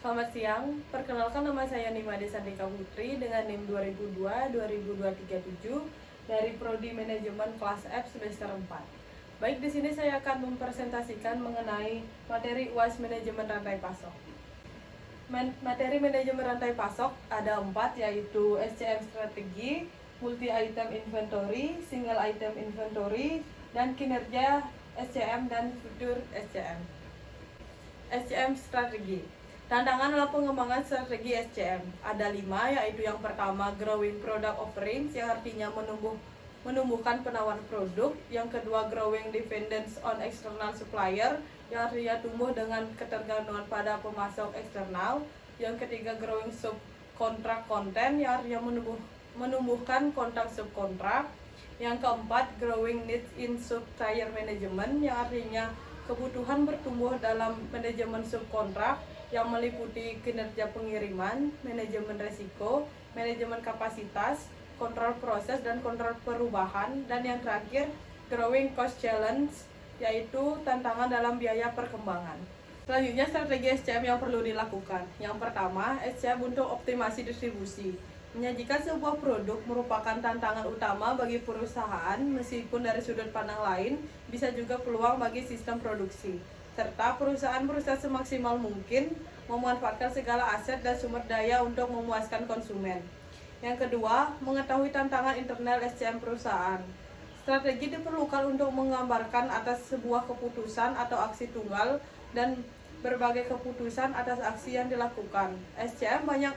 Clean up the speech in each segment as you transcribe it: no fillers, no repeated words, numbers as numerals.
Selamat siang, perkenalkan nama saya Nimade Sandika Putri dengan NIM 2002-2023 dari Prodi Manajemen kelas F semester 4. Baik, di sini saya akan mempresentasikan mengenai materi UAS Manajemen Rantai Pasok. Materi manajemen rantai pasok ada 4, yaitu SCM strategi, multi item inventory, single item inventory, dan kinerja SCM dan fitur SCM. SCM strategi. Tantangan dalam pengembangan strategi SCM ada 5, yaitu yang pertama growing product offerings, yang artinya menumbuhkan penawar produk. Yang kedua growing dependence on external supplier, yang artinya tumbuh dengan ketergantungan pada pemasok eksternal. Yang ketiga growing subkontrak content, yang artinya menumbuhkan kontrak subkontrak. Yang keempat growing needs in supplier management, yang artinya kebutuhan bertumbuh dalam manajemen subkontrak yang meliputi kinerja pengiriman, manajemen resiko, manajemen kapasitas, kontrol proses dan kontrol perubahan. Dan yang terakhir growing cost challenge, yaitu tantangan dalam biaya perkembangan. Selanjutnya strategi SCM yang perlu dilakukan. Yang pertama, SCM untuk optimasi distribusi. Menyajikan sebuah produk merupakan tantangan utama bagi perusahaan, meskipun dari sudut pandang lain bisa juga peluang bagi sistem produksi, serta perusahaan berusaha semaksimal mungkin memanfaatkan segala aset dan sumber daya untuk memuaskan konsumen. Yang kedua, mengetahui tantangan internal SCM perusahaan. Strategi diperlukan untuk menggambarkan atas sebuah keputusan atau aksi tunggal dan berbagai keputusan atas aksi yang dilakukan. SCM banyak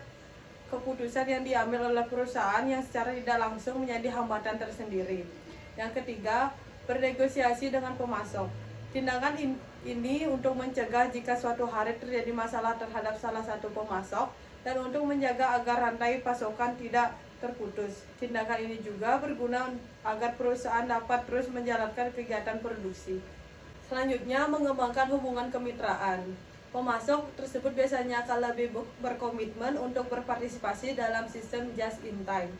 keputusan yang diambil oleh perusahaan yang secara tidak langsung menjadi hambatan tersendiri. Yang ketiga, bernegosiasi dengan pemasok. Tindakan ini untuk mencegah jika suatu hari terjadi masalah terhadap salah satu pemasok dan untuk menjaga agar rantai pasokan tidak terputus. Tindakan ini juga berguna agar perusahaan dapat terus menjalankan kegiatan produksi. Selanjutnya, mengembangkan hubungan kemitraan. Pemasok tersebut biasanya akan lebih berkomitmen untuk berpartisipasi dalam sistem just in time.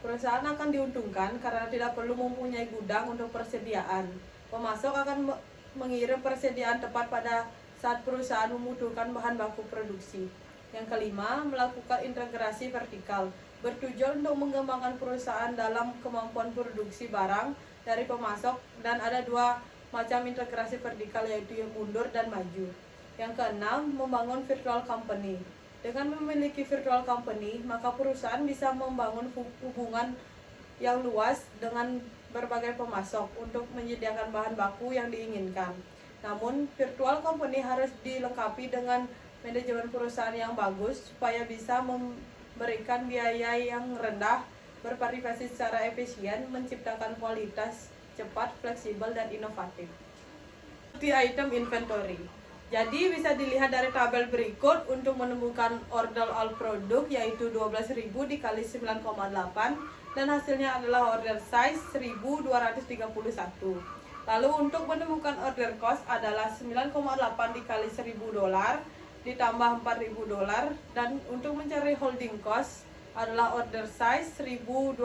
Perusahaan akan diuntungkan karena tidak perlu mempunyai gudang untuk persediaan. Pemasok akan mengirim persediaan tepat pada saat perusahaan membutuhkan bahan baku produksi. Yang kelima, melakukan integrasi vertikal, bertujuan untuk mengembangkan perusahaan dalam kemampuan produksi barang dari pemasok, dan ada 2 macam integrasi vertikal, yaitu yang mundur dan maju. Yang keenam, membangun virtual company. Dengan memiliki virtual company, maka perusahaan bisa membangun hubungan yang luas dengan berbagai pemasok untuk menyediakan bahan baku yang diinginkan. Namun, virtual company harus dilengkapi dengan manajemen perusahaan yang bagus supaya bisa memberikan biaya yang rendah, berpartisipasi secara efisien, menciptakan kualitas cepat, fleksibel, dan inovatif. Multi-item inventory. Jadi bisa dilihat dari tabel berikut untuk menemukan order all produk, yaitu 12.000 dikali 9,8, dan hasilnya adalah order size 1.231. Lalu untuk menemukan order cost adalah 9,8 dikali $1.000 ditambah $4.000, dan untuk mencari holding cost adalah order size 1.231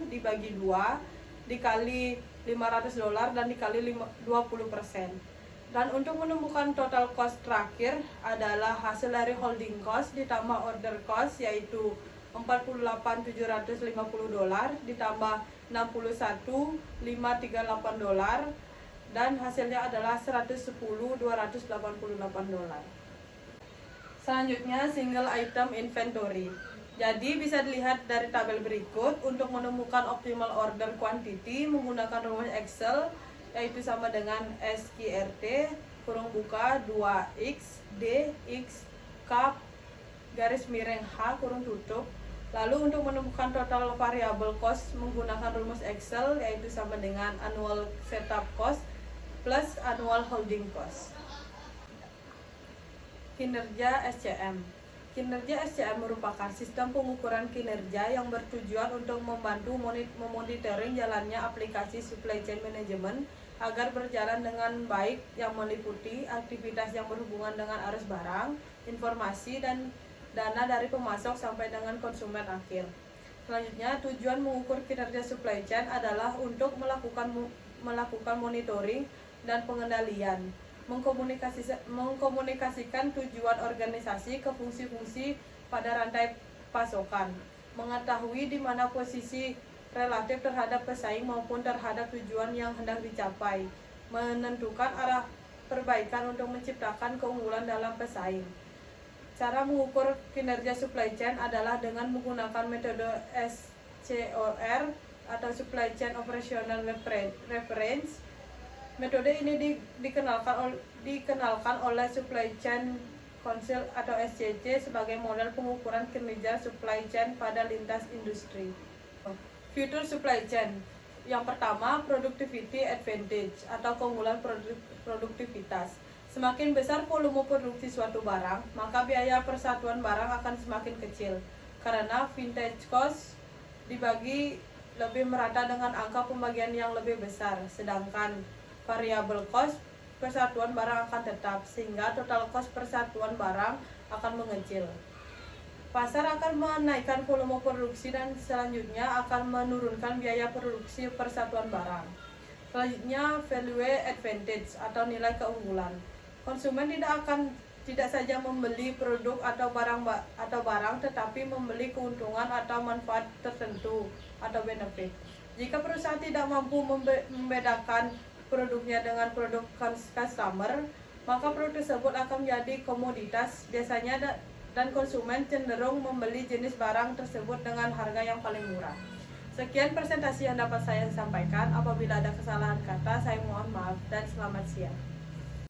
dibagi 2 dikali $500 dan dikali 20%. Dan untuk menemukan total cost terakhir adalah hasil dari holding cost ditambah order cost, yaitu $48.750 ditambah $61.538, dan hasilnya adalah $110.288. Selanjutnya, single item inventory. Jadi bisa dilihat dari tabel berikut. Untuk menemukan optimal order quantity menggunakan rumus Excel, yaitu sama dengan SQRT kurung buka 2x dx kap garis miring H kurung tutup. Lalu untuk menemukan total variable cost menggunakan rumus Excel, yaitu sama dengan annual setup cost plus annual holding cost. Kinerja SCM. Kinerja SCM merupakan sistem pengukuran kinerja yang bertujuan untuk membantu memonitoring jalannya aplikasi supply chain management agar berjalan dengan baik, yang meliputi aktivitas yang berhubungan dengan arus barang, informasi, dan dana dari pemasok sampai dengan konsumen akhir. Selanjutnya, tujuan mengukur kinerja supply chain adalah untuk melakukan monitoring dan pengendalian. mengkomunikasikan tujuan organisasi ke fungsi-fungsi pada rantai pasokan, mengetahui di mana posisi relatif terhadap pesaing maupun terhadap tujuan yang hendak dicapai, menentukan arah perbaikan untuk menciptakan keunggulan dalam pesaing. Cara mengukur kinerja supply chain adalah dengan menggunakan metode SCOR atau Supply Chain Operational Reference. Metode ini dikenalkan oleh Supply Chain Council atau SCC sebagai model pengukuran kinerja supply chain pada lintas industri. Future supply chain. Yang pertama, productivity advantage atau keunggulan produktivitas. Semakin besar volume produksi suatu barang, maka biaya persatuan barang akan semakin kecil karena vintage cost dibagi lebih merata dengan angka pembagian yang lebih besar, sedangkan variable cost persatuan barang akan tetap, sehingga total cost persatuan barang akan mengecil. Pasar akan menaikkan volume produksi dan selanjutnya akan menurunkan biaya produksi persatuan barang. Selanjutnya, value advantage atau nilai keunggulan. Konsumen tidak saja membeli produk atau barang tetapi membeli keuntungan atau manfaat tertentu atau benefit. Jika perusahaan tidak mampu membedakan produknya dengan produk customer, maka produk tersebut akan menjadi komoditas biasanya dan konsumen cenderung membeli jenis barang tersebut dengan harga yang paling murah. Sekian presentasi yang dapat saya sampaikan. Apabila ada kesalahan kata, saya mohon maaf dan selamat siang.